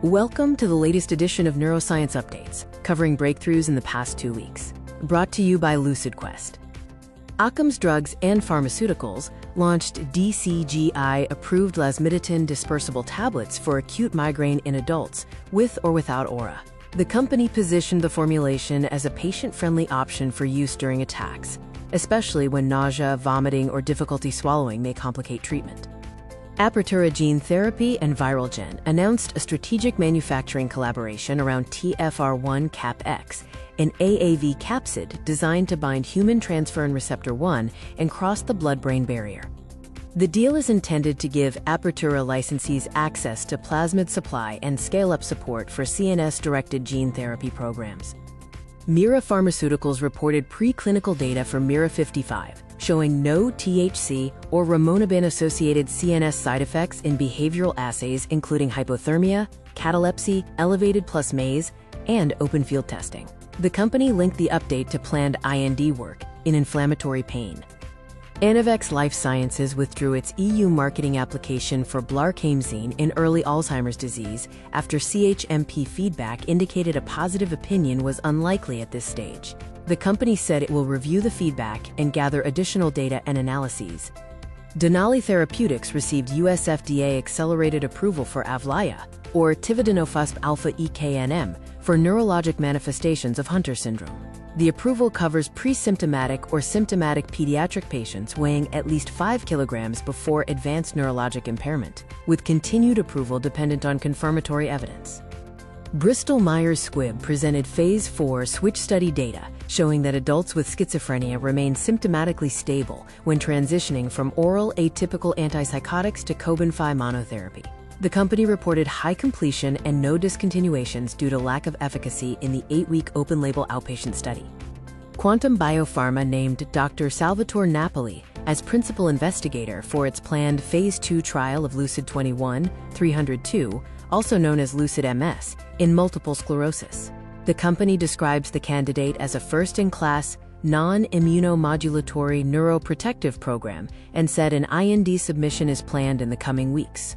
Welcome to the latest edition of Neuroscience Updates, covering breakthroughs in the past 2 weeks. Brought to you by LucidQuest. Akums Drugs and Pharmaceuticals launched DCGI-approved lasmiditan dispersible tablets for acute migraine in adults, with or without aura. The company positioned the formulation as a patient-friendly option for use during attacks, especially when nausea, vomiting, or difficulty swallowing may complicate treatment. Apertura Gene Therapy and Viralgen announced a strategic manufacturing collaboration around TfR1 CapX, an AAV capsid designed to bind human transferrin receptor 1 and cross the blood-brain barrier. The deal is intended to give Apertura licensees access to plasmid supply and scale-up support for CNS-directed gene therapy programs. MIRA Pharmaceuticals reported preclinical data for MIRA 55, showing no THC or rimonabant-associated CNS side effects in behavioral assays including hypothermia, catalepsy, elevated plus maze, and open-field testing. The company linked the update to planned IND work in inflammatory pain. Anavex Life Sciences withdrew its EU marketing application for blarcamesine in early Alzheimer's disease after CHMP feedback indicated a positive opinion was unlikely at this stage. The company said it will review the feedback and gather additional data and analyses. Denali Therapeutics received US FDA accelerated approval for AVLAYAH, or tividenofusp alpha EKNM, for neurologic manifestations of Hunter syndrome. The approval covers pre-symptomatic or symptomatic pediatric patients weighing at least 5 kilograms before advanced neurologic impairment, with continued approval dependent on confirmatory evidence. Bristol Myers Squibb presented Phase 4 switch study data showing that adults with schizophrenia remain symptomatically stable when transitioning from oral atypical antipsychotics to Cobenfy monotherapy. The company reported high completion and no discontinuations due to lack of efficacy in the 8-week open-label outpatient study. Quantum Biopharma named Dr. Salvatore Napoli as principal investigator for its planned Phase 2 trial of Lucid-21-302, also known as Lucid-MS, in multiple sclerosis. The company describes the candidate as a first-in-class, non-immunomodulatory neuroprotective program and said an IND submission is planned in the coming weeks.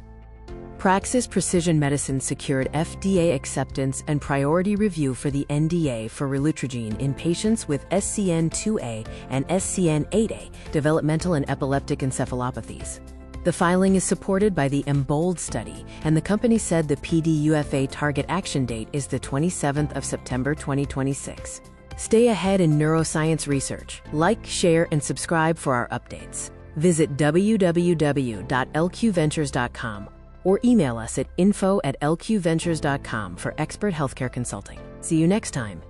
Praxis Precision Medicine secured FDA acceptance and priority review for the NDA for Relutrigine in patients with SCN8A and SCN8A developmental and epileptic encephalopathies. The filing is supported by the EMBOLD study, and the company said the PDUFA target action date is the 27th of September 2026. Stay ahead in neuroscience research. Like, share, and subscribe for our updates. Visit www.lqventures.com or email us at info@lqventures.com for expert healthcare consulting. See you next time.